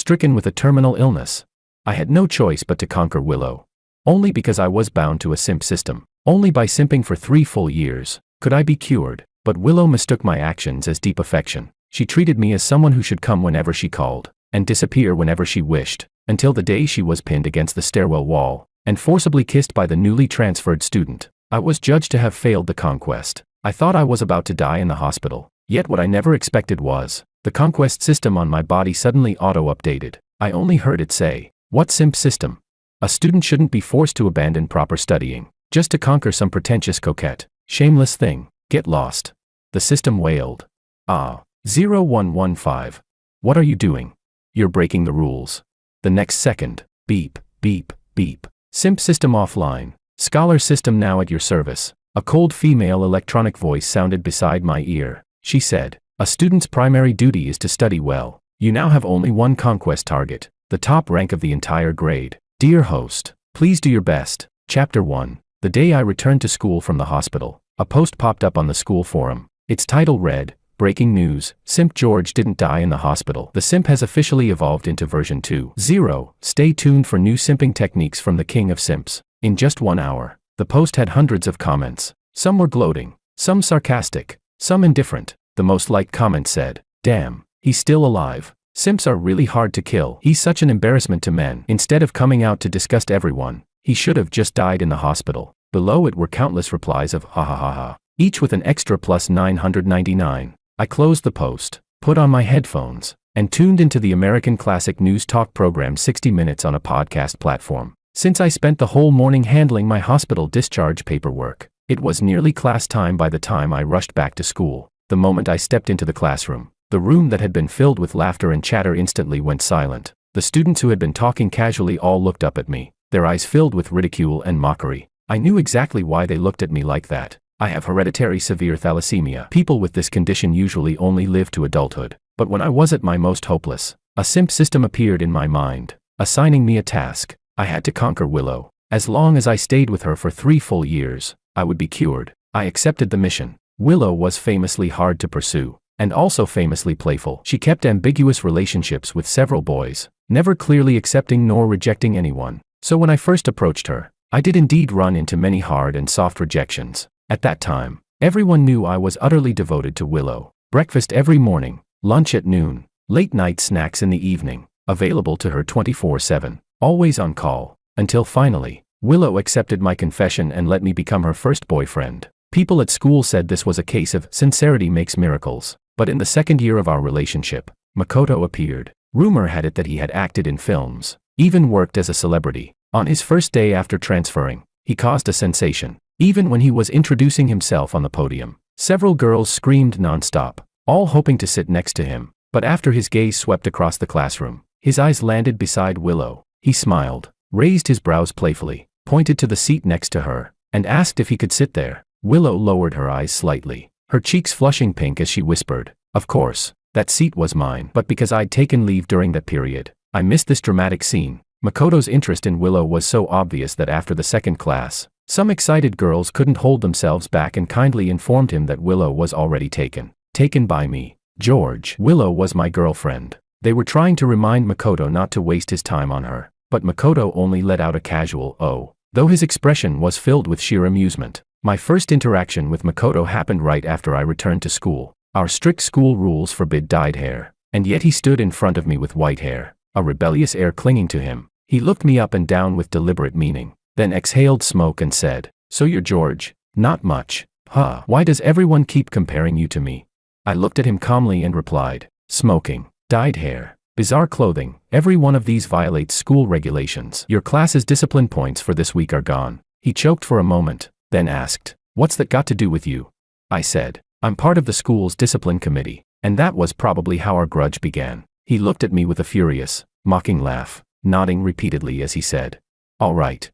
stricken with a terminal illness. I had no choice but to conquer Willow. Only because I was bound to a simp system. Only by simping for 3 full years could I be cured. But Willow mistook my actions as deep affection. She treated me as someone who should come whenever she called, and disappear whenever she wished, until the day she was pinned against the stairwell wall, and forcibly kissed by the newly transferred student. I was judged to have failed the conquest. I thought I was about to die in the hospital. Yet what I never expected was, the conquest system on my body suddenly auto-updated. I only heard it say, "What simp system? A student shouldn't be forced to abandon proper studying, just to conquer some pretentious coquette. Shameless thing. Get lost." The system wailed. 0115. What are you doing? You're breaking the rules. The next second, beep, beep, beep. Simp system offline. Scholar system now at your service. A cold female electronic voice sounded beside my ear. She said, "A student's primary duty is to study well. You now have only one conquest target, the top rank of the entire grade. Dear host, please do your best." Chapter 1. The day I returned to school from the hospital, a post popped up on the school forum. Its title read, "Breaking news, Simp George didn't die in the hospital. The simp has officially evolved into version 2.0. Stay tuned for new simping techniques from the king of simps." In just 1 hour, the post had hundreds of comments. Some were gloating, some sarcastic, some indifferent. The most liked comment said, "Damn, he's still alive. Simps are really hard to kill. He's such an embarrassment to men. Instead of coming out to disgust everyone, he should have just died in the hospital." Below it were countless replies of ha ha ha ha, each with an extra plus 999. I closed the post, put on my headphones, and tuned into the American classic news talk program 60 Minutes on a podcast platform. Since I spent the whole morning handling my hospital discharge paperwork, it was nearly class time by the time I rushed back to school. The moment I stepped into the classroom, the room that had been filled with laughter and chatter instantly went silent. The students who had been talking casually all looked up at me, their eyes filled with ridicule and mockery. I knew exactly why they looked at me like that. I have hereditary severe thalassemia. People with this condition usually only live to adulthood. But when I was at my most hopeless, a simp system appeared in my mind, assigning me a task. I had to conquer Willow. As long as I stayed with her for 3 full years, I would be cured. I accepted the mission. Willow was famously hard to pursue, and also famously playful. She kept ambiguous relationships with several boys, never clearly accepting nor rejecting anyone. So when I first approached her, I did indeed run into many hard and soft rejections. At that time, everyone knew I was utterly devoted to Willow. Breakfast every morning, lunch at noon, late night snacks in the evening, available to her 24/7, always on call, until finally, Willow accepted my confession and let me become her first boyfriend. People at school said this was a case of sincerity makes miracles. But in the second year of our relationship, Makoto appeared. Rumor had it that he had acted in films, even worked as a celebrity. On his first day after transferring, he caused a sensation. Even when he was introducing himself on the podium, several girls screamed nonstop, all hoping to sit next to him. But after his gaze swept across the classroom, his eyes landed beside Willow. He smiled, raised his brows playfully, pointed to the seat next to her, and asked if he could sit there. Willow lowered her eyes slightly, her cheeks flushing pink as she whispered, "Of course, that seat was mine." But because I'd taken leave during that period, I missed this dramatic scene. Makoto's interest in Willow was so obvious that after the second class, some excited girls couldn't hold themselves back and kindly informed him that Willow was already taken. Taken by me, George. Willow was my girlfriend. They were trying to remind Makoto not to waste his time on her, but Makoto only let out a casual "oh," though his expression was filled with sheer amusement. My first interaction with Makoto happened right after I returned to school. Our strict school rules forbid dyed hair, and yet he stood in front of me with white hair, a rebellious air clinging to him. He looked me up and down with deliberate meaning, then exhaled smoke and said, "So you're George?" "Not much." "Huh. Why does everyone keep comparing you to me?" I looked at him calmly and replied, "Smoking, dyed hair, bizarre clothing, every one of these violates school regulations. Your class's discipline points for this week are gone." He choked for a moment, then asked, "What's that got to do with you?" I said, "I'm part of the school's discipline committee," and that was probably how our grudge began. He looked at me with a furious, mocking laugh, nodding repeatedly as he said, all right,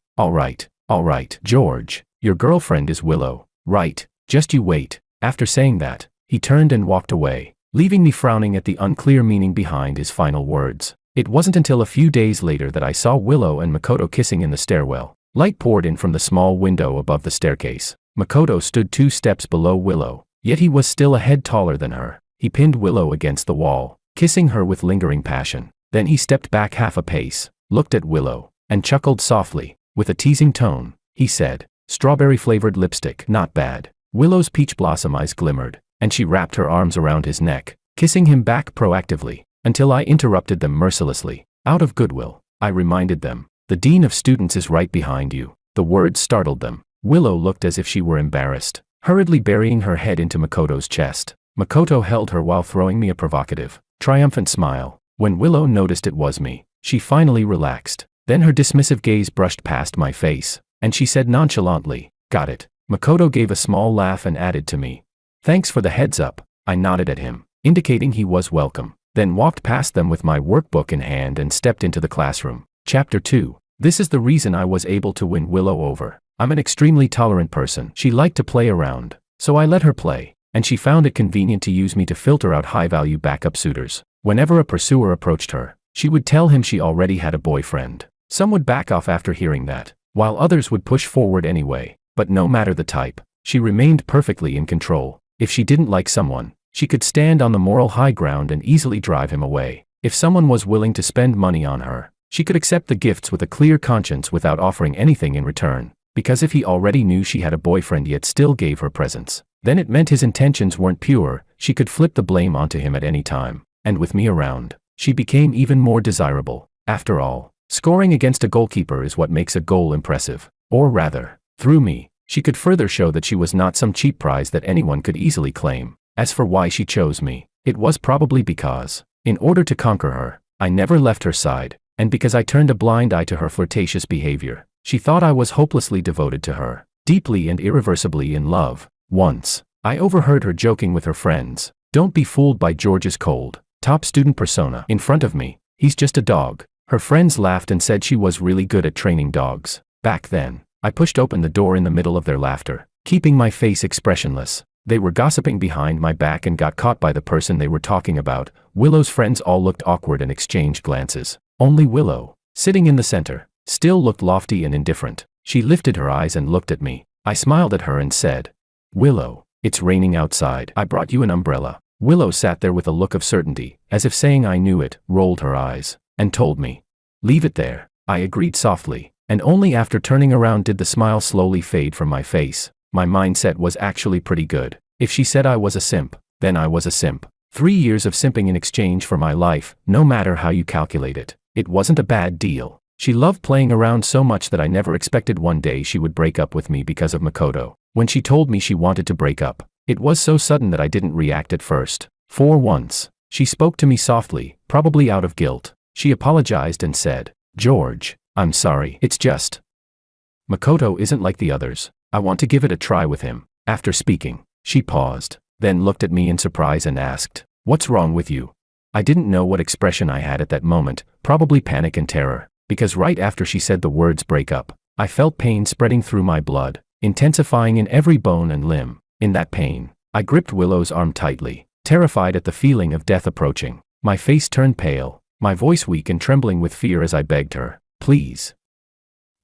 George, your girlfriend is Willow, right? Just you wait." After saying that, he turned and walked away, leaving me frowning at the unclear meaning behind his final words. It wasn't until a few days later that I saw Willow and Makoto kissing in the stairwell. Light poured in from the small window above the staircase. Makoto stood 2 steps below Willow, yet he was still a head taller than her. He pinned Willow against the wall, kissing her with lingering passion. Then he stepped back half a pace, looked at Willow, and chuckled softly. With a teasing tone, he said, "Strawberry-flavored lipstick, not bad." Willow's peach blossom eyes glimmered, and she wrapped her arms around his neck, kissing him back proactively, until I interrupted them mercilessly. Out of goodwill, I reminded them, "The dean of students is right behind you." The words startled them. Willow looked as if she were embarrassed, hurriedly burying her head into Makoto's chest. Makoto held her while throwing me a provocative, triumphant smile. When Willow noticed it was me, she finally relaxed. Then her dismissive gaze brushed past my face, and she said nonchalantly, "Got it." Makoto gave a small laugh and added to me, "Thanks for the heads up." I nodded at him, indicating he was welcome, then walked past them with my workbook in hand and stepped into the classroom. Chapter 2. This is the reason I was able to win Willow over. I'm an extremely tolerant person. She liked to play around, so I let her play, and she found it convenient to use me to filter out high-value backup suitors. Whenever a pursuer approached her, she would tell him she already had a boyfriend. Some would back off after hearing that, while others would push forward anyway. But no matter the type, she remained perfectly in control. If she didn't like someone, she could stand on the moral high ground and easily drive him away. If someone was willing to spend money on her, she could accept the gifts with a clear conscience without offering anything in return. Because if he already knew she had a boyfriend yet still gave her presents, then it meant his intentions weren't pure. She could flip the blame onto him at any time. And with me around, she became even more desirable. After all, scoring against a goalkeeper is what makes a goal impressive. Or rather, through me, she could further show that she was not some cheap prize that anyone could easily claim. As for why she chose me, it was probably because, in order to conquer her, I never left her side, and because I turned a blind eye to her flirtatious behavior. She thought I was hopelessly devoted to her, deeply and irreversibly in love. Once, I overheard her joking with her friends, "Don't be fooled by George's cold, top student persona in front of me. He's just a dog." Her friends laughed and said she was really good at training dogs. Back then, I pushed open the door in the middle of their laughter, keeping my face expressionless. They were gossiping behind my back and got caught by the person they were talking about. Willow's friends all looked awkward and exchanged glances. Only Willow, sitting in the center, still looked lofty and indifferent. She lifted her eyes and looked at me. I smiled at her and said, "Willow, it's raining outside. I brought you an umbrella." Willow sat there with a look of certainty, as if saying I knew it, rolled her eyes, and told me, "Leave it there." I agreed softly, and only after turning around did the smile slowly fade from my face. My mindset was actually pretty good. If she said I was a simp, then I was a simp. 3 years of simping in exchange for my life, no matter how you calculate it. It wasn't a bad deal. She loved playing around so much that I never expected one day she would break up with me because of Makoto. When she told me she wanted to break up, it was so sudden that I didn't react at first. For once, she spoke to me softly, probably out of guilt. She apologized and said, "George, I'm sorry. It's just Makoto isn't like the others. I want to give it a try with him." After speaking, she paused, then looked at me in surprise and asked, "What's wrong with you?" I didn't know what expression I had at that moment, probably panic and terror, because right after she said the words break up, I felt pain spreading through my blood, intensifying in every bone and limb. In that pain, I gripped Willow's arm tightly, terrified at the feeling of death approaching. My face turned pale, my voice weak and trembling with fear as I begged her, "Please.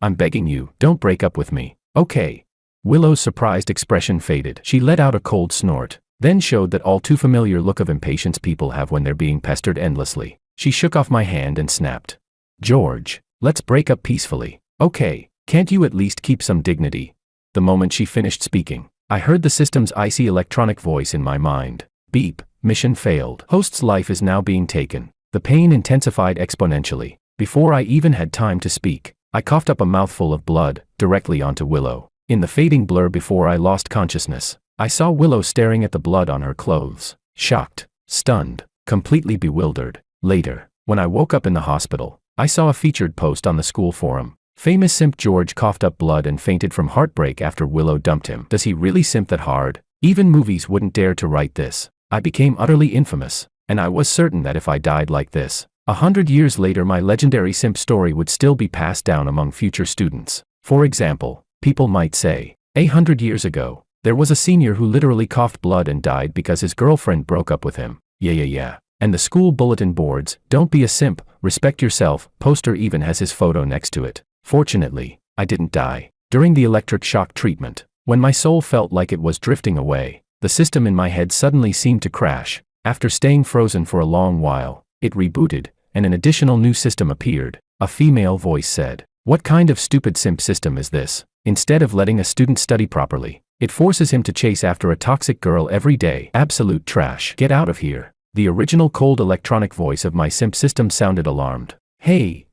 I'm begging you, don't break up with me, okay?" Willow's surprised expression faded. She let out a cold snort, then showed that all too familiar look of impatience people have when they're being pestered endlessly. She shook off my hand and snapped, "George, let's break up peacefully, okay? Can't you at least keep some dignity?" The moment she finished speaking, I heard the system's icy electronic voice in my mind. Beep, mission failed. Host's life is now being taken. The pain intensified exponentially. Before I even had time to speak, I coughed up a mouthful of blood, directly onto Willow. In the fading blur before I lost consciousness, I saw Willow staring at the blood on her clothes, shocked, stunned, completely bewildered. Later, when I woke up in the hospital, I saw a featured post on the school forum. Famous simp George coughed up blood and fainted from heartbreak after Willow dumped him. Does he really simp that hard? Even movies wouldn't dare to write this. I became utterly infamous, and I was certain that if I died like this, 100 years later my legendary simp story would still be passed down among future students. For example, people might say, 100 years ago, there was a senior who literally coughed blood and died because his girlfriend broke up with him. Yeah. And the school bulletin boards, "Don't be a simp, respect yourself," poster even has his photo next to it. Fortunately, I didn't die. During the electric shock treatment, when my soul felt like it was drifting away, the system in my head suddenly seemed to crash. After staying frozen for a long while, it rebooted, and an additional new system appeared. A female voice said, "What kind of stupid simp system is this? Instead of letting a student study properly, it forces him to chase after a toxic girl every day. Absolute trash. Get out of here." The original cold electronic voice of my simp system sounded alarmed. Hey,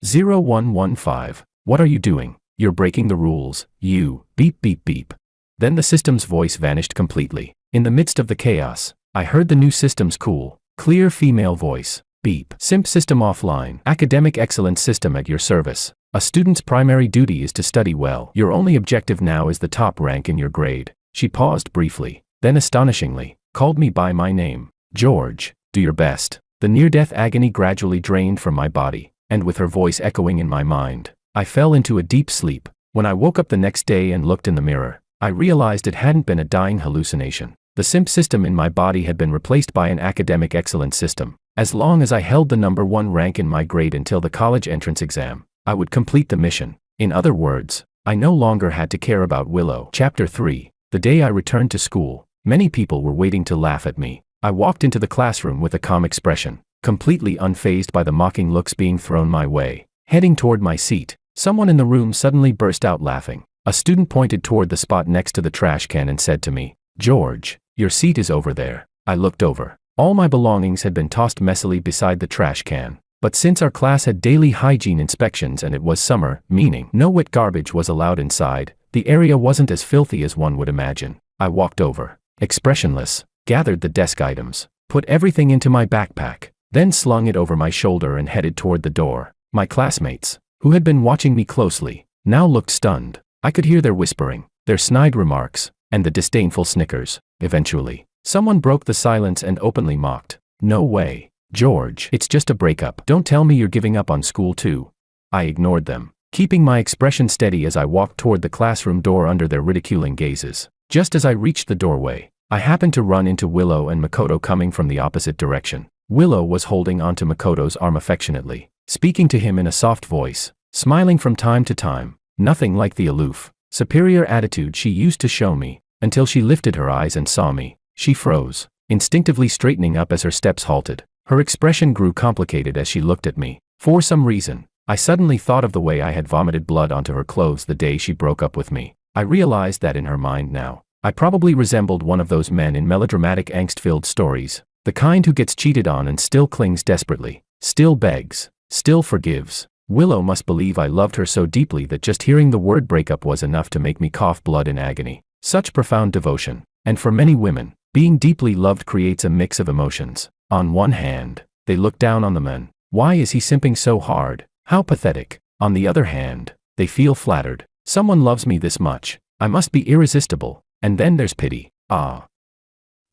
0115. What are you doing? You're breaking the rules. You, beep beep beep. Then the system's voice vanished completely. In the midst of the chaos, I heard the new system's cool, clear female voice. Beep. Simp system offline. Academic excellence system at your service. A student's primary duty is to study well. Your only objective now is the top rank in your grade. She paused briefly, then astonishingly, called me by my name. George, do your best. The near-death agony gradually drained from my body, and with her voice echoing in my mind, I fell into a deep sleep. When I woke up the next day and looked in the mirror, I realized it hadn't been a dying hallucination. The simp system in my body had been replaced by an academic excellence system. As long as I held the number 1 rank in my grade until the college entrance exam, I would complete the mission. In other words, I no longer had to care about Willow. Chapter 3. The day I returned to school, many people were waiting to laugh at me. I walked into the classroom with a calm expression, completely unfazed by the mocking looks being thrown my way. Heading toward my seat, someone in the room suddenly burst out laughing. A student pointed toward the spot next to the trash can and said to me, "George, your seat is over there." I looked over. All my belongings had been tossed messily beside the trash can. But since our class had daily hygiene inspections and it was summer, meaning no wet garbage was allowed inside, the area wasn't as filthy as one would imagine. I walked over, expressionless, gathered the desk items, put everything into my backpack, then slung it over my shoulder and headed toward the door. My classmates, who had been watching me closely, now looked stunned. I could hear their whispering, their snide remarks, and the disdainful snickers. Eventually, someone broke the silence and openly mocked. "No way. George, it's just a breakup. Don't tell me you're giving up on school too." I ignored them, keeping my expression steady as I walked toward the classroom door under their ridiculing gazes. Just as I reached the doorway, I happened to run into Willow and Makoto coming from the opposite direction. Willow was holding onto Makoto's arm affectionately, speaking to him in a soft voice, smiling from time to time, nothing like the aloof, superior attitude she used to show me, until she lifted her eyes and saw me. She froze, instinctively straightening up as her steps halted. Her expression grew complicated as she looked at me. For some reason, I suddenly thought of the way I had vomited blood onto her clothes the day she broke up with me. I realized that in her mind now, I probably resembled one of those men in melodramatic angst-filled stories, the kind who gets cheated on and still clings desperately, still begs, still forgives. Willow must believe I loved her so deeply that just hearing the word breakup was enough to make me cough blood in agony. Such profound devotion. And for many women, being deeply loved creates a mix of emotions. On one hand, they look down on the man. Why is he simping so hard? How pathetic. On the other hand, they feel flattered. Someone loves me this much. I must be irresistible. And then there's pity. Ah.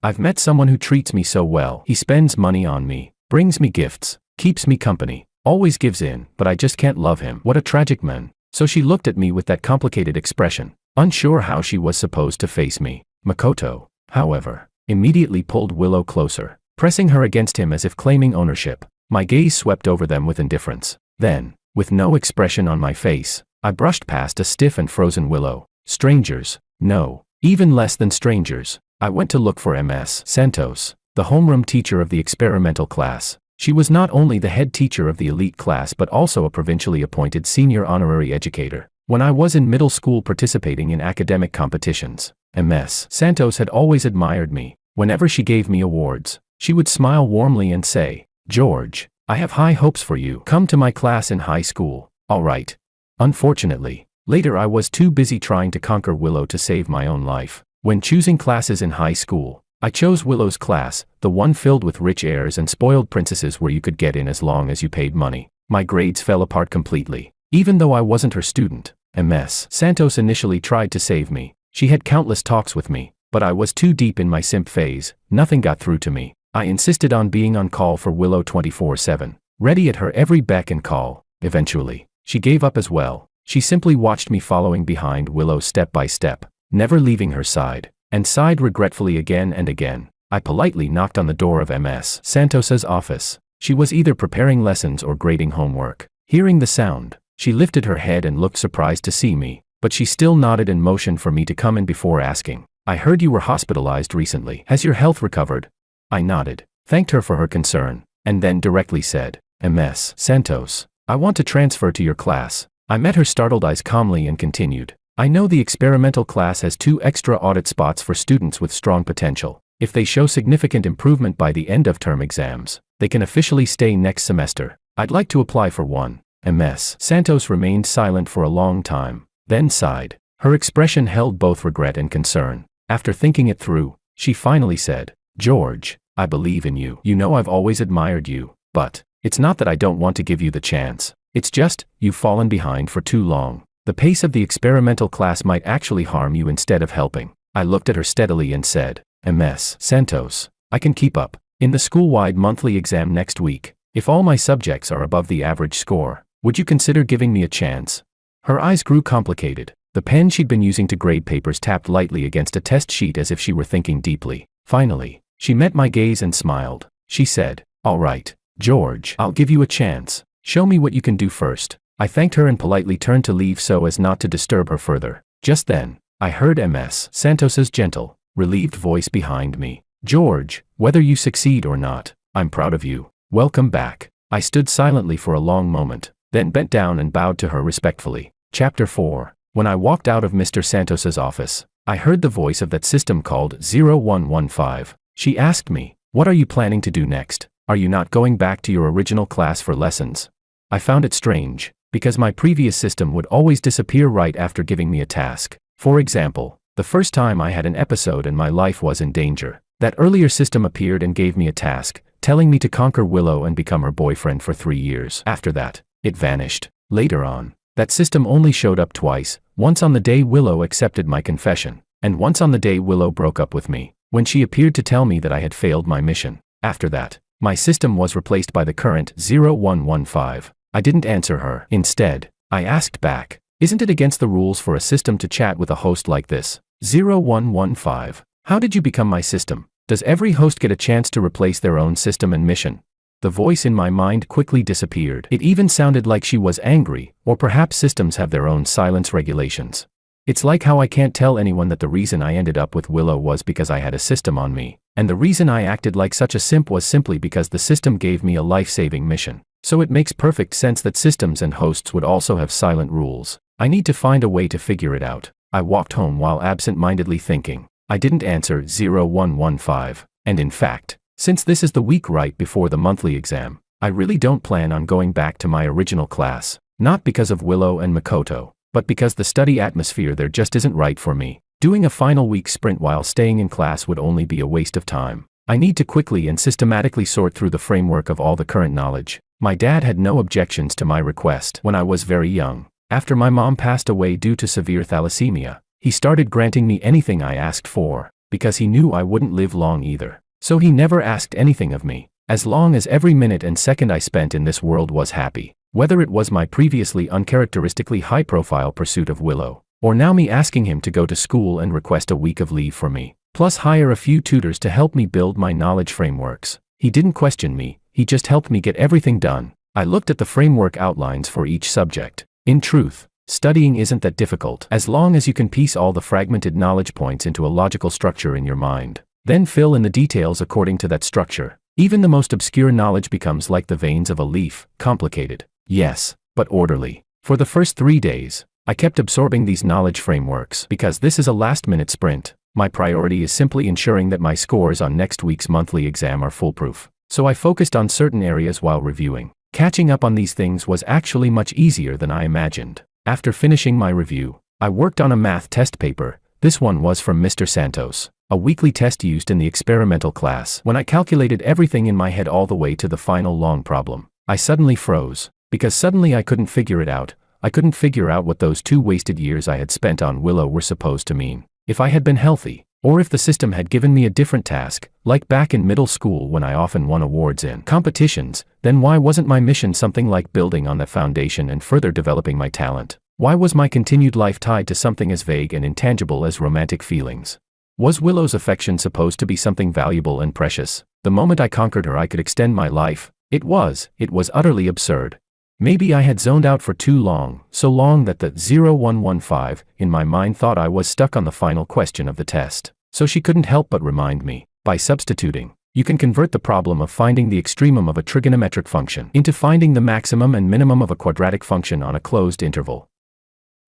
I've met someone who treats me so well. He spends money on me, brings me gifts, keeps me company, always gives in, but I just can't love him. What a tragic man. So she looked at me with that complicated expression, unsure how she was supposed to face me. Makoto, however, immediately pulled Willow closer, pressing her against him as if claiming ownership. My gaze swept over them with indifference. Then, with no expression on my face, I brushed past a stiff and frozen Willow. Strangers? No. Even less than strangers. I went to look for Ms. Santos, the homeroom teacher of the experimental class. She was not only the head teacher of the elite class but also a provincially appointed senior honorary educator. When I was in middle school participating in academic competitions, Ms. Santos had always admired me. Whenever she gave me awards, she would smile warmly and say, "George, I have high hopes for you. Come to my class in high school." All right. Unfortunately, later I was too busy trying to conquer Willow to save my own life. When choosing classes in high school, I chose Willow's class, the one filled with rich heirs and spoiled princesses where you could get in as long as you paid money. My grades fell apart completely. Even though I wasn't her student, Ms. Santos initially tried to save me. She had countless talks with me, but I was too deep in my simp phase. Nothing got through to me. I insisted on being on call for Willow 24/7, ready at her every beck and call. Eventually, she gave up as well. She simply watched me following behind Willow step by step, never leaving her side, and sighed regretfully again and again. I politely knocked on the door of Ms. Santos's office. She was either preparing lessons or grading homework. Hearing the sound, she lifted her head and looked surprised to see me, but she still nodded and motioned for me to come in before asking, "I heard you were hospitalized recently. Has your health recovered?" I nodded, thanked her for her concern, and then directly said, Ms. Santos, I want to transfer to your class. I met her startled eyes calmly and continued. I know the experimental class has 2 extra audit spots for students with strong potential. If they show significant improvement by the end of term exams, they can officially stay next semester. I'd like to apply for one. Ms. Santos remained silent for a long time, then sighed. Her expression held both regret and concern. After thinking it through, she finally said, George, I believe in you. You know I've always admired you, but it's not that I don't want to give you the chance. It's just, you've fallen behind for too long. The pace of the experimental class might actually harm you instead of helping. I looked at her steadily and said, Ms. Santos, I can keep up. In the school-wide monthly exam next week, if all my subjects are above the average score, would you consider giving me a chance? Her eyes grew complicated. The pen she'd been using to grade papers tapped lightly against a test sheet as if she were thinking deeply. Finally, she met my gaze and smiled. She said, All right, George, I'll give you a chance. Show me what you can do first. I thanked her and politely turned to leave so as not to disturb her further. Just then, I heard Ms. Santos's gentle, relieved voice behind me. George, whether you succeed or not, I'm proud of you. Welcome back. I stood silently for a long moment, then bent down and bowed to her respectfully. Chapter 4. When I walked out of Mr. Santos's office, I heard the voice of that system called 0115. She asked me, What are you planning to do next? Are you not going back to your original class for lessons? I found it strange, because my previous system would always disappear right after giving me a task. For example, the first time I had an episode and my life was in danger, that earlier system appeared and gave me a task, telling me to conquer Willow and become her boyfriend for 3 years. After that, it vanished. Later on, that system only showed up twice, once on the day Willow accepted my confession, and once on the day Willow broke up with me, when she appeared to tell me that I had failed my mission. After that, my system was replaced by the current 0115. I didn't answer her. Instead, I asked back, Isn't it against the rules for a system to chat with a host like this? 0115. How did you become my system? Does every host get a chance to replace their own system and mission? The voice in my mind quickly disappeared. It even sounded like she was angry, or perhaps systems have their own silence regulations. It's like how I can't tell anyone that the reason I ended up with Willow was because I had a system on me, and the reason I acted like such a simp was simply because the system gave me a life-saving mission. So it makes perfect sense that systems and hosts would also have silent rules. I need to find a way to figure it out. I walked home while absent-mindedly thinking. I didn't answer 0115, and in fact, since this is the week right before the monthly exam, I really don't plan on going back to my original class, not because of Willow and Makoto, but because the study atmosphere there just isn't right for me. Doing a final week sprint while staying in class would only be a waste of time. I need to quickly and systematically sort through the framework of all the current knowledge. My dad had no objections to my request when I was very young. After my mom passed away due to severe thalassemia, he started granting me anything I asked for, because he knew I wouldn't live long either. So he never asked anything of me, as long as every minute and second I spent in this world was happy. Whether it was my previously uncharacteristically high-profile pursuit of Willow, or now me asking him to go to school and request a week of leave for me, plus hire a few tutors to help me build my knowledge frameworks. He didn't question me, he just helped me get everything done. I looked at the framework outlines for each subject. In truth, studying isn't that difficult, as long as you can piece all the fragmented knowledge points into a logical structure in your mind. Then fill in the details according to that structure. Even the most obscure knowledge becomes like the veins of a leaf, complicated, yes, but orderly. For the first 3 days, I kept absorbing these knowledge frameworks because this is a last-minute sprint. My priority is simply ensuring that my scores on next week's monthly exam are foolproof. So I focused on certain areas while reviewing. Catching up on these things was actually much easier than I imagined. After finishing my review, I worked on a math test paper. This one was from Mr. Santos, a weekly test used in the experimental class. When I calculated everything in my head all the way to the final long problem, I suddenly froze, because suddenly I couldn't figure it out. I couldn't figure out what those 2 wasted years I had spent on Willow were supposed to mean. If I had been healthy, or if the system had given me a different task, like back in middle school when I often won awards in competitions, then why wasn't my mission something like building on that foundation and further developing my talent? Why was my continued life tied to something as vague and intangible as romantic feelings? Was Willow's affection supposed to be something valuable and precious? The moment I conquered her I could extend my life. It was utterly absurd. Maybe I had zoned out for too long, so long that the 0115 in my mind thought I was stuck on the final question of the test. So she couldn't help but remind me, by substituting You can convert the problem of finding the extremum of a trigonometric function into finding the maximum and minimum of a quadratic function on a closed interval.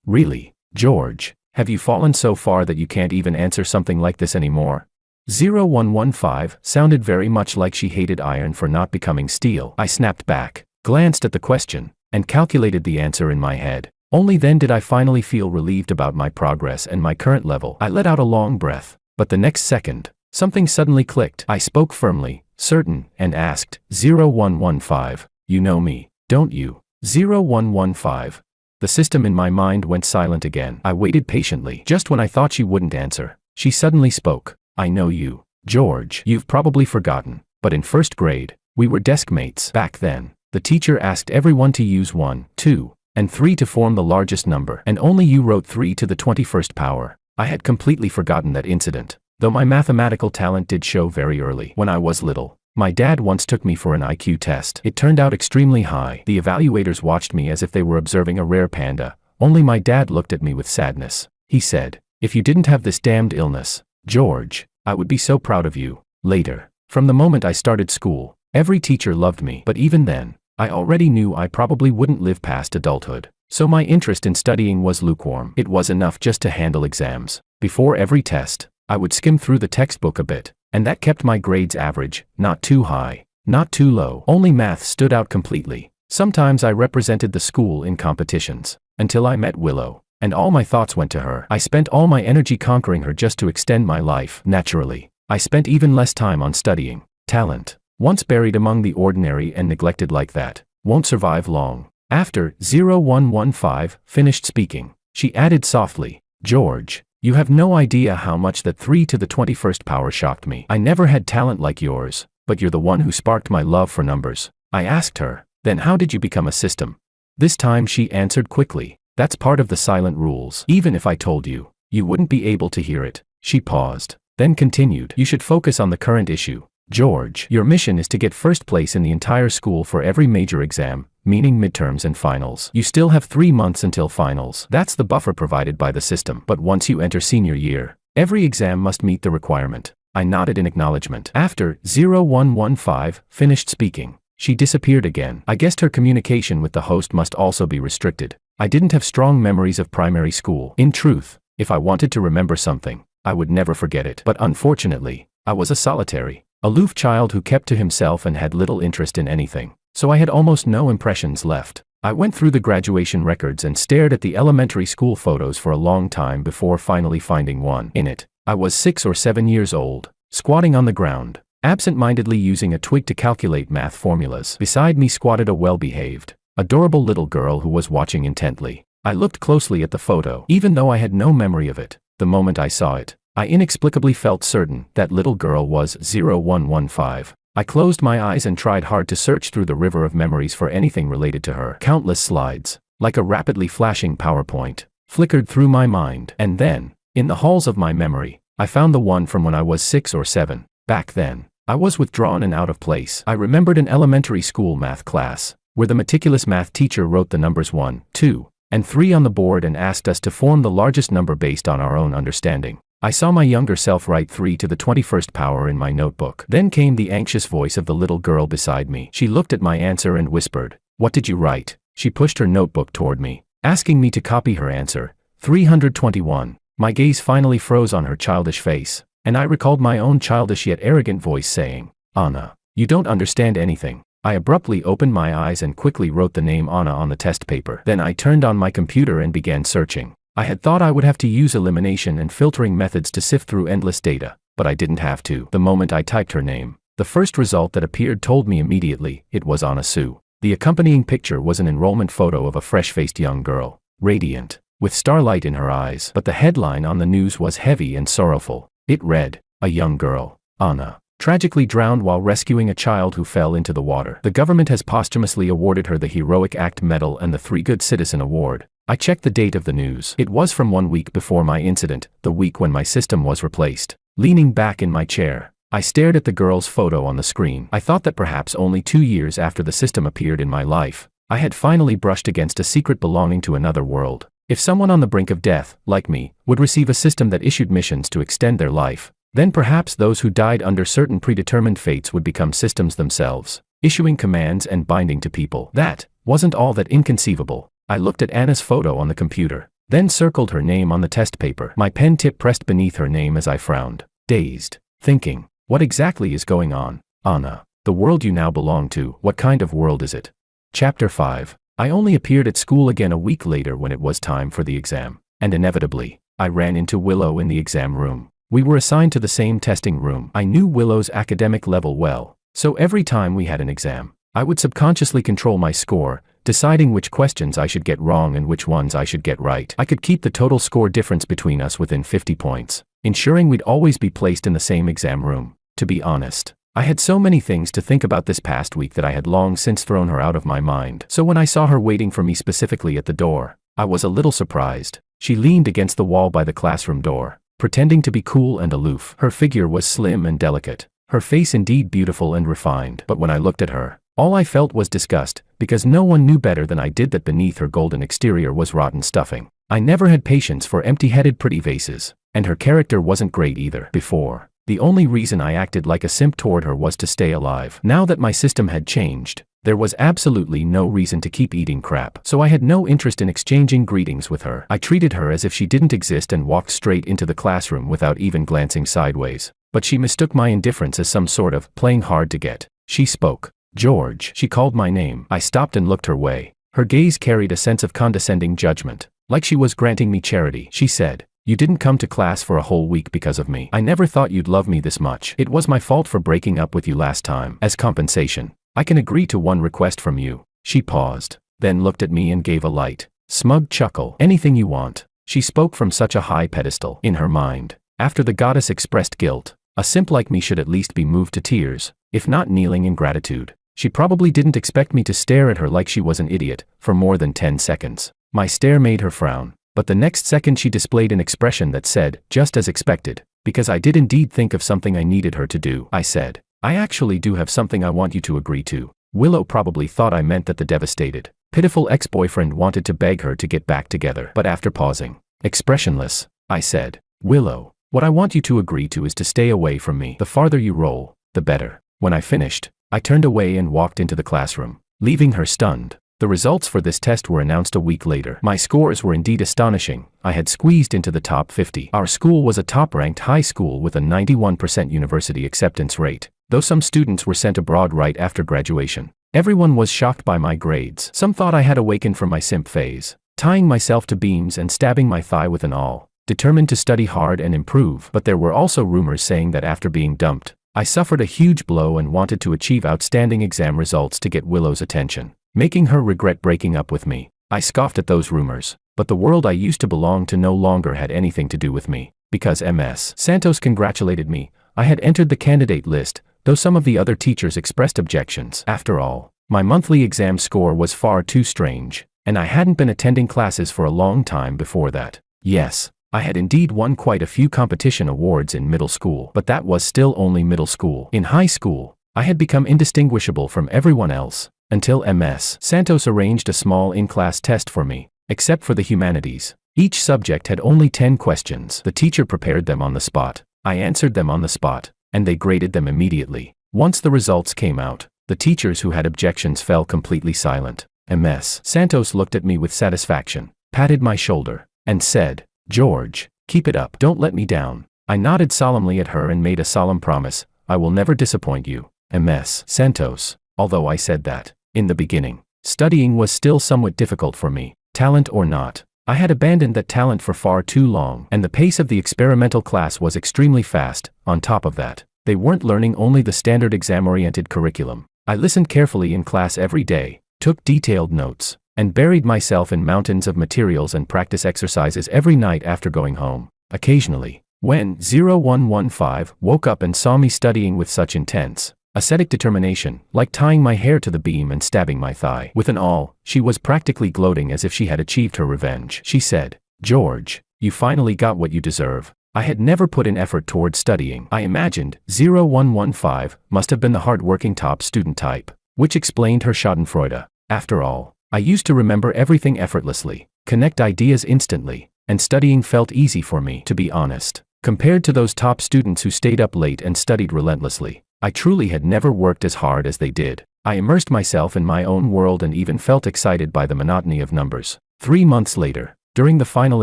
Really, George, have you fallen so far that you can't even answer something like this anymore? 0115 sounded very much like she hated iron for not becoming steel. I snapped back, glanced at the question, and calculated the answer in my head. Only then did I finally feel relieved about my progress and my current level. I let out a long breath, but the next second, something suddenly clicked. I spoke firmly, certain, and asked, 0115, you know me, don't you? 0115. The system in my mind went silent again. I waited patiently. Just when I thought she wouldn't answer, she suddenly spoke. I know you, George. You've probably forgotten, but in first grade, we were desk mates. Back then, the teacher asked everyone to use 1, 2, and 3 to form the largest number, and only you wrote 3 to the 21st power. I had completely forgotten that incident, though my mathematical talent did show very early. When I was little, my dad once took me for an IQ test. It turned out extremely high. The evaluators watched me as if they were observing a rare panda. Only my dad looked at me with sadness. He said, "If you didn't have this damned illness, George, I would be so proud of you." Later, from the moment I started school, every teacher loved me, but even then, I already knew I probably wouldn't live past adulthood. So my interest in studying was lukewarm. It was enough just to handle exams. Before every test, I would skim through the textbook a bit, and that kept my grades average, not too high, not too low. Only math stood out completely. Sometimes I represented the school in competitions, until I met Willow, and all my thoughts went to her. I spent all my energy conquering her just to extend my life. Naturally, I spent even less time on studying. Talent, once buried among the ordinary and neglected like that, won't survive long. After 0115 finished speaking, she added softly, "George, you have no idea how much that 3 to the 21st power shocked me. I never had talent like yours, but you're the one who sparked my love for numbers." I asked her, "Then how did you become a system?" This time she answered quickly, "That's part of the silent rules. Even if I told you, you wouldn't be able to hear it." She paused, then continued, "You should focus on the current issue. George, your mission is to get first place in the entire school for every major exam, meaning midterms and finals. You still have 3 months until finals. That's the buffer provided by the system. But once you enter senior year, every exam must meet the requirement." I nodded in acknowledgement. After 0115 finished speaking, she disappeared again. I guessed her communication with the host must also be restricted. I didn't have strong memories of primary school. In truth, if I wanted to remember something, I would never forget it. But unfortunately, I was a solitary, aloof child who kept to himself and had little interest in anything. So I had almost no impressions left. I went through the graduation records and stared at the elementary school photos for a long time before finally finding one. In it, I was 6 or 7 years old, squatting on the ground, absent-mindedly using a twig to calculate math formulas. Beside me squatted a well-behaved, adorable little girl who was watching intently. I looked closely at the photo. Even though I had no memory of it, the moment I saw it, I inexplicably felt certain that little girl was 0115. I closed my eyes and tried hard to search through the river of memories for anything related to her. Countless slides, like a rapidly flashing PowerPoint, flickered through my mind. And then, in the halls of my memory, I found the one from when I was 6 or 7. Back then, I was withdrawn and out of place. I remembered an elementary school math class, where the meticulous math teacher wrote the numbers 1, 2, and 3 on the board and asked us to form the largest number based on our own understanding. I saw my younger self write 3 to the 21st power in my notebook. Then came the anxious voice of the little girl beside me. She looked at my answer and whispered, "What did you write?" She pushed her notebook toward me, asking me to copy her answer, 321. My gaze finally froze on her childish face, and I recalled my own childish yet arrogant voice saying, "Anna, you don't understand anything." I abruptly opened my eyes and quickly wrote the name Anna on the test paper. Then I turned on my computer and began searching. I had thought I would have to use elimination and filtering methods to sift through endless data, but I didn't have to. The moment I typed her name, the first result that appeared told me immediately it was Anna Sue. The accompanying picture was an enrollment photo of a fresh-faced young girl, radiant, with starlight in her eyes. But the headline on the news was heavy and sorrowful. It read, "A young girl, Anna, tragically drowned while rescuing a child who fell into the water. The government has posthumously awarded her the Heroic Act Medal and the Three Good Citizen Award." I checked the date of the news. It was from 1 week before my incident, the week when my system was replaced. Leaning back in my chair, I stared at the girl's photo on the screen. I thought that perhaps only 2 years after the system appeared in my life, I had finally brushed against a secret belonging to another world. If someone on the brink of death, like me, would receive a system that issued missions to extend their life, Then perhaps those who died under certain predetermined fates would become systems themselves, issuing commands and binding to people. That wasn't all that inconceivable. I looked at Anna's photo on the computer, then circled her name on the test paper. My pen tip pressed beneath her name as I frowned, dazed, thinking, what exactly is going on? Anna, the world you now belong to, what kind of world is it? Chapter 5. I only appeared at school again a week later when it was time for the exam, and inevitably, I ran into Willow in the exam room. We were assigned to the same testing room. I knew Willow's academic level well, so every time we had an exam, I would subconsciously control my score, deciding which questions I should get wrong and which ones I should get right. I could keep the total score difference between us within 50 points, ensuring we'd always be placed in the same exam room. To be honest, I had so many things to think about this past week that I had long since thrown her out of my mind. So when I saw her waiting for me specifically at the door, I was a little surprised. She leaned against the wall by the classroom door, pretending to be cool and aloof. Her figure was slim and delicate, her face indeed beautiful and refined. But when I looked at her, all I felt was disgust, because no one knew better than I did that beneath her golden exterior was rotten stuffing. I never had patience for empty-headed pretty vases, and her character wasn't great either. Before, the only reason I acted like a simp toward her was to stay alive. Now that my system had changed, there was absolutely no reason to keep eating crap, so I had no interest in exchanging greetings with her. I treated her as if she didn't exist and walked straight into the classroom without even glancing sideways. But she mistook my indifference as some sort of playing hard to get. She spoke. George. She called my name. I stopped and looked her way. Her gaze carried a sense of condescending judgment, like she was granting me charity. She said, "You didn't come to class for a whole week because of me. I never thought you'd love me this much. It was my fault for breaking up with you last time. As compensation, I can agree to one request from you." She paused, then looked at me and gave a light, smug chuckle. "Anything you want." She spoke from such a high pedestal. In her mind, after the goddess expressed guilt, a simp like me should at least be moved to tears, if not kneeling in gratitude. She probably didn't expect me to stare at her like she was an idiot for more than 10 seconds. My stare made her frown, but the next second she displayed an expression that said, just as expected, because I did indeed think of something I needed her to do. I said, "I actually do have something I want you to agree to." Willow probably thought I meant that the devastated, pitiful ex-boyfriend wanted to beg her to get back together. But after pausing, expressionless, I said, "Willow, what I want you to agree to is to stay away from me. The farther you roll, the better." When I finished, I turned away and walked into the classroom, leaving her stunned. The results for this test were announced a week later. My scores were indeed astonishing. I had squeezed into the top 50. Our school was a top-ranked high school with a 91% university acceptance rate, though some students were sent abroad right after graduation. Everyone was shocked by my grades. Some thought I had awakened from my simp phase, tying myself to beams and stabbing my thigh with an awl, determined to study hard and improve. But there were also rumors saying that after being dumped, I suffered a huge blow and wanted to achieve outstanding exam results to get Willow's attention, making her regret breaking up with me. I scoffed at those rumors, but the world I used to belong to no longer had anything to do with me, because Ms. Santos congratulated me. I had entered the candidate list, though some of the other teachers expressed objections. After all, my monthly exam score was far too strange, and I hadn't been attending classes for a long time before that. Yes, I had indeed won quite a few competition awards in middle school, but that was still only middle school. In high school, I had become indistinguishable from everyone else, until Ms. Santos arranged a small in-class test for me, except for the humanities. Each subject had only 10 questions. The teacher prepared them on the spot. I answered them on the spot, and they graded them immediately. Once the results came out, the teachers who had objections fell completely silent. Ms. Santos looked at me with satisfaction, patted my shoulder, and said, "George, keep it up. Don't let me down." I nodded solemnly at her and made a solemn promise, "I will never disappoint you, Ms. Santos." Although I said that, in the beginning, studying was still somewhat difficult for me. Talent or not, I had abandoned that talent for far too long, and the pace of the experimental class was extremely fast. On top of that, they weren't learning only the standard exam-oriented curriculum. I listened carefully in class every day, took detailed notes, and buried myself in mountains of materials and practice exercises every night after going home. Occasionally, when 0115 woke up and saw me studying with such intense, ascetic determination, like tying my hair to the beam and stabbing my thigh with an awl, she was practically gloating as if she had achieved her revenge. She said, "George, you finally got what you deserve." I had never put in effort toward studying. I imagined 0115 must have been the hard-working top student type, which explained her schadenfreude. After all, I used to remember everything effortlessly, connect ideas instantly, and studying felt easy for me. To be honest, Compared to those top students who stayed up late and studied relentlessly, I truly had never worked as hard as they did. I immersed myself in my own world and even felt excited by the monotony of numbers. 3 months later, during the final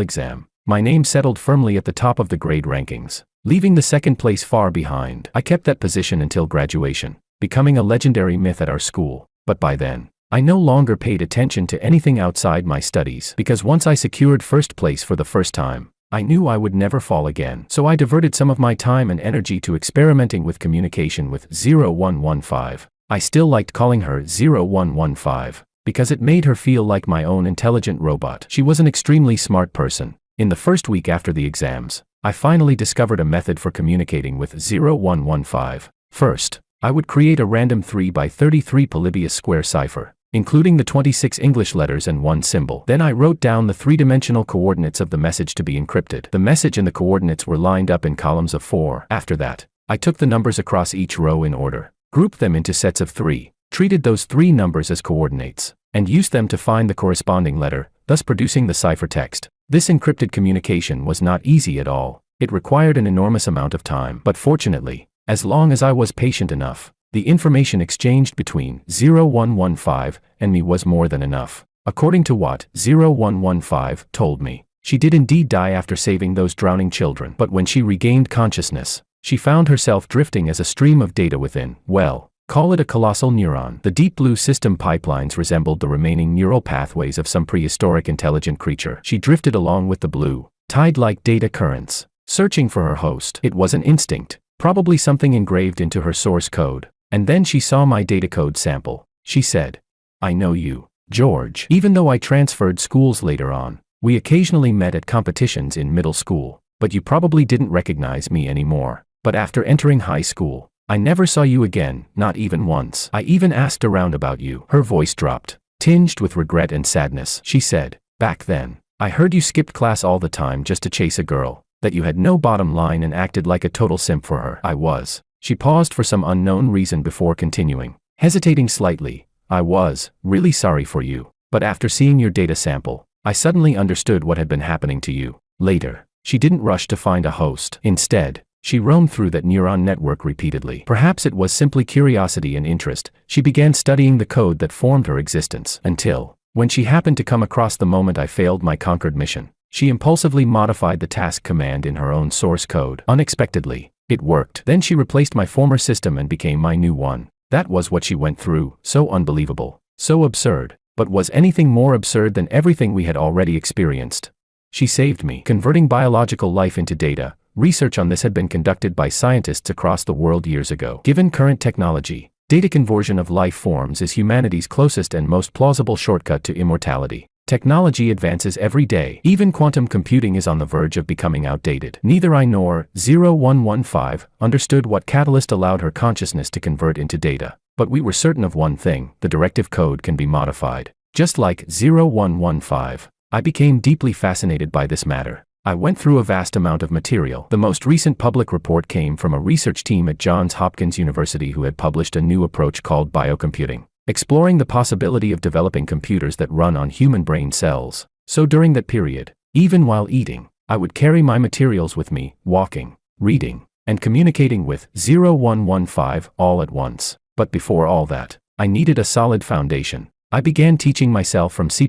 exam, my name settled firmly at the top of the grade rankings, leaving the second place far behind. I kept that position until graduation, becoming a legendary myth at our school. But by then, I no longer paid attention to anything outside my studies because once I secured first place for the first time, I knew I would never fall again. So I diverted some of my time and energy to experimenting with communication with 0115. I still liked calling her 0115 because it made her feel like my own intelligent robot. She was an extremely smart person. In the first week after the exams, I finally discovered a method for communicating with 0115. First, I would create a random 3 by 33 polybius square cipher, including the 26 English letters and 1 symbol. Then I wrote down the 3-dimensional coordinates of the message to be encrypted. The message and the coordinates were lined up in columns of 4. After that, I took the numbers across each row in order, grouped them into sets of 3, treated those 3 numbers as coordinates, and used them to find the corresponding letter, thus producing the ciphertext. This encrypted communication was not easy at all. It required an enormous amount of time. But fortunately, as long as I was patient enough, the information exchanged between 0115 and me was more than enough. According to what 0115 told me, she did indeed die after saving those drowning children. But when she regained consciousness, she found herself drifting as a stream of data within, well, call it a colossal neuron. The deep blue system pipelines resembled the remaining neural pathways of some prehistoric intelligent creature. She drifted along with the blue, tide-like data currents, searching for her host. It was an instinct, probably something engraved into her source code. And then she saw my data code sample. She said, "I know you, George." Even though I transferred schools later on, we occasionally met at competitions in middle school, but you probably didn't recognize me anymore. But after entering high school, I never saw you again, not even once. I even asked around about you. Her voice dropped, tinged with regret and sadness. She said, "Back then, I heard you skipped class all the time just to chase a girl, that you had no bottom line and acted like a total simp for her." I was. She paused for some unknown reason before continuing, hesitating slightly. "I was really sorry for you, but after seeing your data sample, I suddenly understood what had been happening to you." Later, she didn't rush to find a host. Instead, she roamed through that neuron network repeatedly. Perhaps it was simply curiosity and interest. She began studying the code that formed her existence. Until, when she happened to come across the moment I failed my conquered mission, she impulsively modified the task command in her own source code. Unexpectedly, it worked. Then she replaced my former system and became my new one. That was what she went through. So unbelievable. So absurd. But was anything more absurd than everything we had already experienced? She saved me. Converting biological life into data. Research on this had been conducted by scientists across the world years ago. Given current technology, data conversion of life forms is humanity's closest and most plausible shortcut to immortality. Technology advances every day. Even quantum computing is on the verge of becoming outdated. Neither I nor 0115 understood what catalyst allowed her consciousness to convert into data. But we were certain of one thing: the directive code can be modified. Just like 0115, I became deeply fascinated by this matter. I went through a vast amount of material. The most recent public report came from a research team at Johns Hopkins University who had published a new approach called biocomputing, exploring the possibility of developing computers that run on human brain cells. So during that period, even while eating, I would carry my materials with me, walking, reading, and communicating with 0115 all at once. But before all that, I needed a solid foundation. I began teaching myself from C++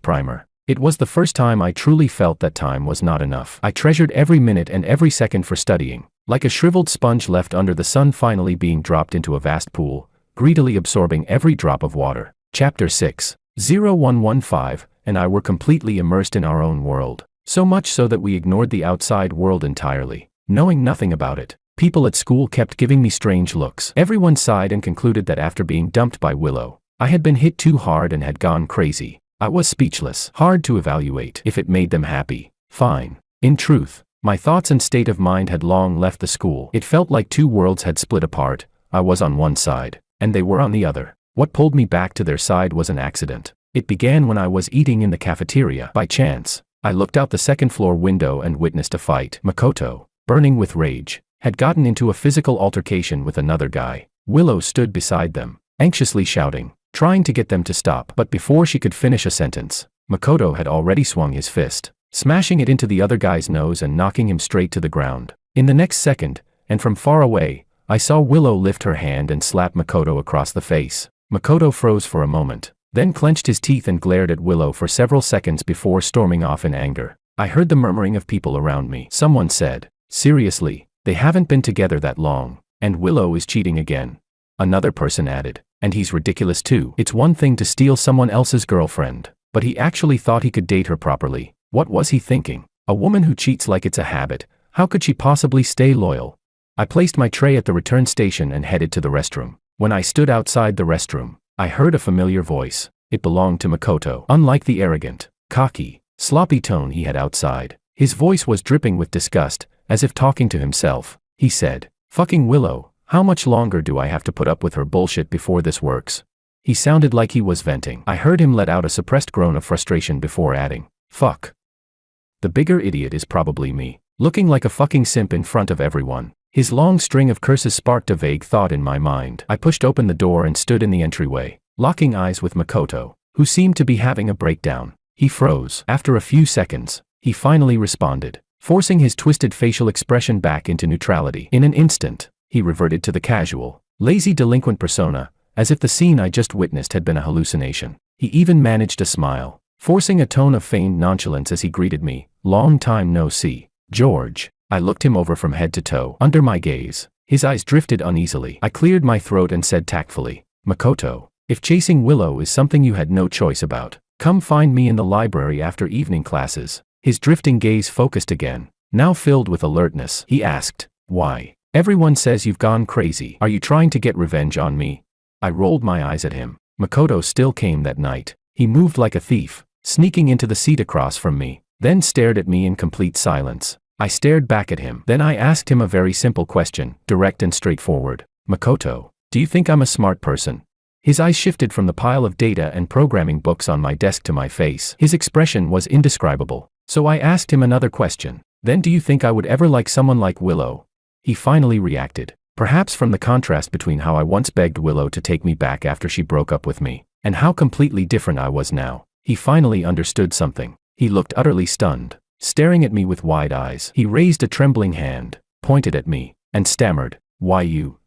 primer. It was the first time I truly felt that time was not enough. I treasured every minute and every second for studying, like a shriveled sponge left under the sun finally being dropped into a vast pool, greedily absorbing every drop of water. Chapter 6. 0115 and I were completely immersed in our own world. So much so that we ignored the outside world entirely, knowing nothing about it. People at school kept giving me strange looks. Everyone sighed and concluded that after being dumped by Willow, I had been hit too hard and had gone crazy. I was speechless. Hard to evaluate. If it made them happy, fine. In truth, my thoughts and state of mind had long left the school. It felt like two worlds had split apart. I was on one side, and they were on the other. What pulled me back to their side was an accident. It began when I was eating in the cafeteria. By chance, I looked out the second-floor window and witnessed a fight. Makoto, burning with rage, had gotten into a physical altercation with another guy. Willow stood beside them, anxiously shouting, trying to get them to stop. But before she could finish a sentence, Makoto had already swung his fist, smashing it into the other guy's nose and knocking him straight to the ground. In the next second, and from far away, I saw Willow lift her hand and slap Makoto across the face. Makoto froze for a moment, then clenched his teeth and glared at Willow for several seconds before storming off in anger. I heard the murmuring of people around me. Someone said, "Seriously, they haven't been together that long, and Willow is cheating again." Another person added, "And he's ridiculous too. It's one thing to steal someone else's girlfriend, but he actually thought he could date her properly. What was he thinking? A woman who cheats like it's a habit, how could she possibly stay loyal?" I placed my tray at the return station and headed to the restroom. When I stood outside the restroom, I heard a familiar voice. It belonged to Makoto. Unlike the arrogant, cocky, sloppy tone he had outside, his voice was dripping with disgust, as if talking to himself. He said, "Fucking Willow, how much longer do I have to put up with her bullshit before this works?" He sounded like he was venting. I heard him let out a suppressed groan of frustration before adding, "Fuck. The bigger idiot is probably me, looking like a fucking simp in front of everyone." His long string of curses sparked a vague thought in my mind. I pushed open the door and stood in the entryway, locking eyes with Makoto, who seemed to be having a breakdown. He froze. After a few seconds, he finally responded, forcing his twisted facial expression back into neutrality. In an instant, he reverted to the casual, lazy delinquent persona, as if the scene I just witnessed had been a hallucination. He even managed a smile, forcing a tone of feigned nonchalance as he greeted me, "Long time no see, George." I looked him over from head to toe. Under my gaze, his eyes drifted uneasily. I cleared my throat and said tactfully, "Makoto, if chasing Willow is something you had no choice about, come find me in the library after evening classes." His drifting gaze focused again, now filled with alertness. He asked, "Why? Everyone says you've gone crazy. Are you trying to get revenge on me?" I rolled my eyes at him. Makoto still came that night. He moved like a thief, sneaking into the seat across from me, then stared at me in complete silence. I stared back at him. Then I asked him a very simple question, direct and straightforward. "Makoto, do you think I'm a smart person?" His eyes shifted from the pile of data and programming books on my desk to my face. His expression was indescribable. So I asked him another question. "Then do you think I would ever like someone like Willow?" He finally reacted. Perhaps from the contrast between how I once begged Willow to take me back after she broke up with me, and how completely different I was now, he finally understood something. He looked utterly stunned, staring at me with wide eyes. He raised a trembling hand, pointed at me, and stammered, "Why you?"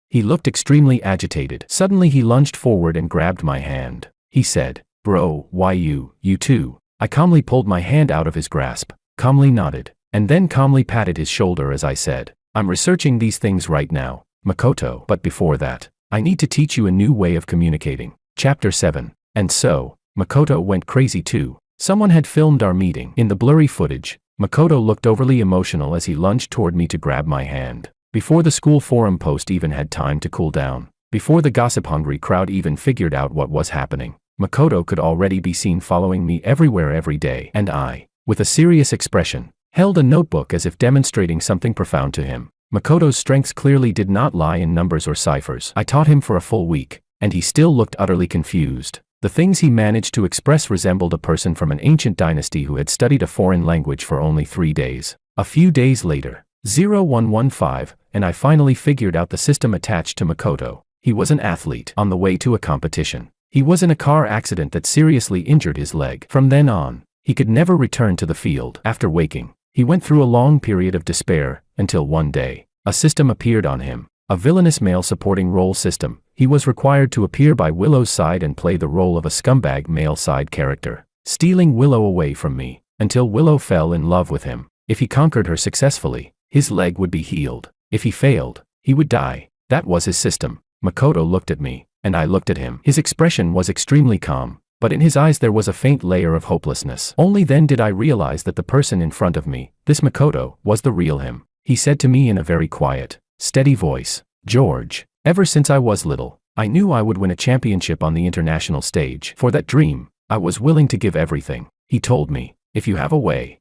He looked extremely agitated. Suddenly he lunged forward and grabbed my hand. He said, "Bro, why you too?" I calmly pulled my hand out of his grasp, calmly nodded, and then calmly patted his shoulder as I said, "I'm researching these things right now, Makoto, but before that, I need to teach you a new way of communicating." Chapter 7. And so, Makoto went crazy too. Someone had filmed our meeting. In the blurry footage, Makoto looked overly emotional as he lunged toward me to grab my hand. Before the school forum post even had time to cool down, before the gossip-hungry crowd even figured out what was happening, Makoto could already be seen following me everywhere every day, and I, with a serious expression, held a notebook as if demonstrating something profound to him. Makoto's strengths clearly did not lie in numbers or ciphers. I taught him for a full week, and he still looked utterly confused. The things he managed to express resembled a person from an ancient dynasty who had studied a foreign language for only 3 days. A few days later, 0115, and I finally figured out the system attached to Makoto. He was an athlete on the way to a competition. He was in a car accident that seriously injured his leg. From then on, he could never return to the field. After waking, he went through a long period of despair, until one day, a system appeared on him. A villainous male supporting role system. He was required to appear by Willow's side and play the role of a scumbag male side character, stealing Willow away from me, until Willow fell in love with him. If he conquered her successfully, his leg would be healed. If he failed, he would die. That was his system. Makoto looked at me, and I looked at him. His expression was extremely calm, but in his eyes there was a faint layer of hopelessness. Only then did I realize that the person in front of me, this Makoto, was the real him. He said to me in a very quiet, steady voice, "George, ever since I was little, I knew I would win a championship on the international stage. For that dream, I was willing to give everything." He told me, "If you have a way,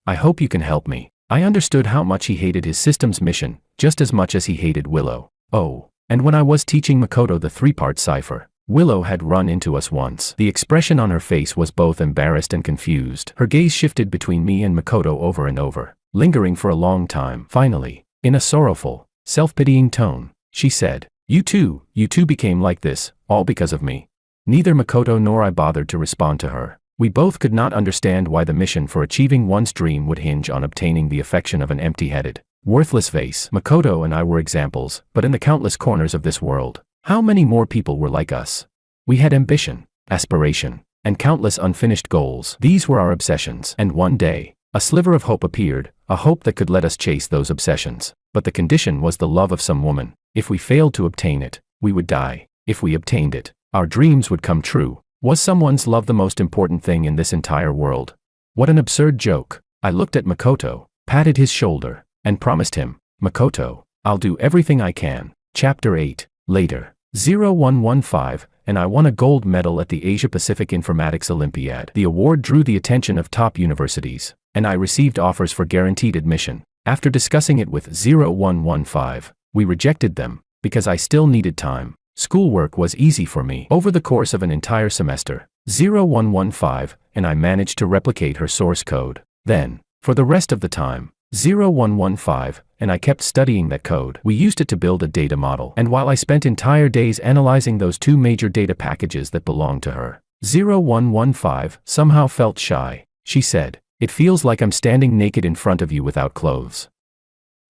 I hope you can help me." I understood how much he hated his system's mission, just as much as he hated Willow. Oh, and when I was teaching Makoto the 3-part cipher, Willow had run into us once. The expression on her face was both embarrassed and confused. Her gaze shifted between me and Makoto over and over, lingering for a long time. Finally, in a sorrowful, self-pitying tone, she said, you two became like this, all because of me." Neither Makoto nor I bothered to respond to her. We both could not understand why the mission for achieving one's dream would hinge on obtaining the affection of an empty-headed, worthless vase. Makoto and I were examples, but in the countless corners of this world, how many more people were like us? We had ambition, aspiration, and countless unfinished goals. These were our obsessions. And one day, a sliver of hope appeared, a hope that could let us chase those obsessions. But the condition was the love of some woman. If we failed to obtain it, we would die. If we obtained it, our dreams would come true. Was someone's love the most important thing in this entire world? What an absurd joke. I looked at Makoto, patted his shoulder, and promised him, Makoto, I'll do everything I can. Chapter 8. Later. 0115, and I won a gold medal at the Asia-Pacific Informatics Olympiad. The award drew the attention of top universities, and I received offers for guaranteed admission. After discussing it with 0115, we rejected them, because I still needed time. Schoolwork was easy for me. Over the course of an entire semester, 0115, and I managed to replicate her source code. Then, for the rest of the time, 0115, and I kept studying that code. We used it to build a data model, and while I spent entire days analyzing those two major data packages that belonged to her, 0115 somehow felt shy. She said, "It feels like I'm standing naked in front of you without clothes.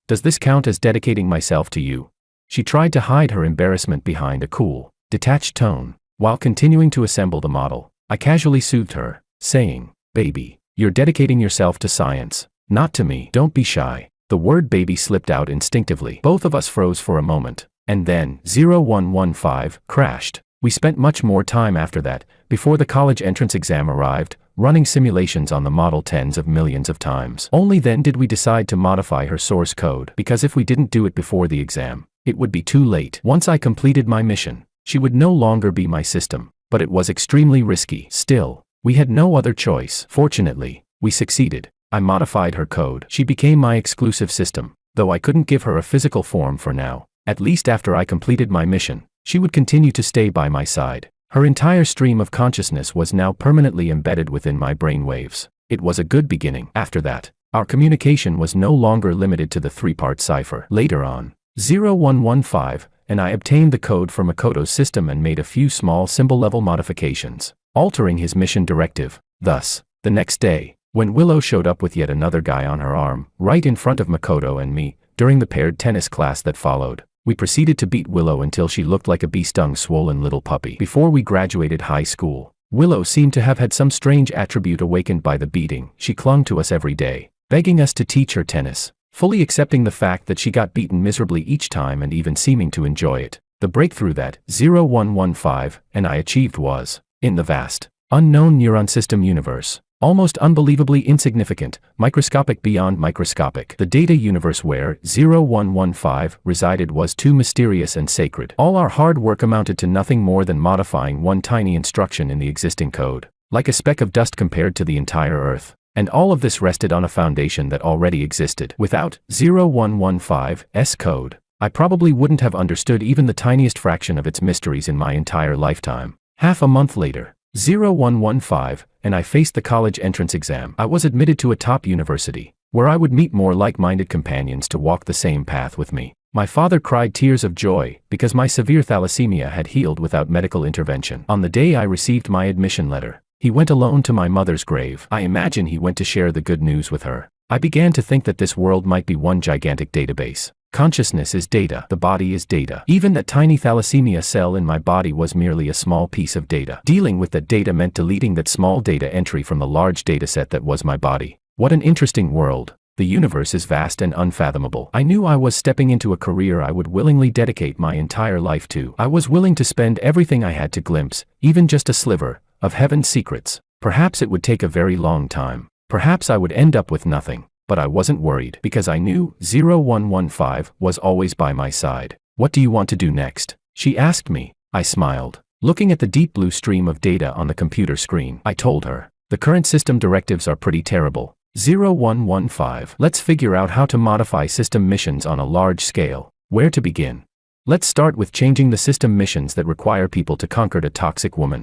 Does this count as dedicating myself to you?" She tried to hide her embarrassment behind a cool, detached tone. While continuing to assemble the model, I casually soothed her, saying, "Baby, you're dedicating yourself to science, not to me. Don't be shy." The word baby slipped out instinctively. Both of us froze for a moment, and then 0115 crashed. We spent much more time after that, before the college entrance exam arrived, running simulations on the model tens of millions of times. Only then did we decide to modify her source code, because if we didn't do it before the exam, it would be too late. Once I completed my mission, she would no longer be my system, but it was extremely risky. Still, we had no other choice. Fortunately, we succeeded. I modified her code. She became my exclusive system, though I couldn't give her a physical form for now. At least after I completed my mission, she would continue to stay by my side. Her entire stream of consciousness was now permanently embedded within my brainwaves. It was a good beginning. After that, our communication was no longer limited to the three-part cipher. Later on, 0115, and I obtained the code for Makoto's system and made a few small symbol-level modifications, altering his mission directive. Thus, the next day, when Willow showed up with yet another guy on her arm, right in front of Makoto and me, during the paired tennis class that followed, we proceeded to beat Willow until she looked like a bee-stung swollen little puppy. Before we graduated high school, Willow seemed to have had some strange attribute awakened by the beating. She clung to us every day, begging us to teach her tennis, fully accepting the fact that she got beaten miserably each time and even seeming to enjoy it. The breakthrough that 0115 and I achieved was, in the vast, unknown neuron system universe, almost unbelievably insignificant, microscopic beyond microscopic. The data universe where 0115 resided was too mysterious and sacred. All our hard work amounted to nothing more than modifying one tiny instruction in the existing code, like a speck of dust compared to the entire Earth. And all of this rested on a foundation that already existed. Without 0115's code, I probably wouldn't have understood even the tiniest fraction of its mysteries in my entire lifetime. Half a month later, 0115, and I faced the college entrance exam. I was admitted to a top university, where I would meet more like-minded companions to walk the same path with me. My father cried tears of joy, because my severe thalassemia had healed without medical intervention. On the day I received my admission letter, he went alone to my mother's grave. I imagine he went to share the good news with her. I began to think that this world might be one gigantic database. Consciousness is data. The body is data. Even that tiny thalassemia cell in my body was merely a small piece of data. Dealing with that data meant deleting that small data entry from the large dataset that was my body. What an interesting world. The universe is vast and unfathomable. I knew I was stepping into a career I would willingly dedicate my entire life to. I was willing to spend everything I had to glimpse, even just a sliver, of heaven's secrets. Perhaps it would take a very long time. Perhaps I would end up with nothing. But I wasn't worried, because I knew 0115 was always by my side. "What do you want to do next?" she asked me. I smiled, looking at the deep blue stream of data on the computer screen. I told her, "The current system directives are pretty terrible. 0115. Let's figure out how to modify system missions on a large scale. Where to begin? Let's start with changing the system missions that require people to conquer a toxic woman.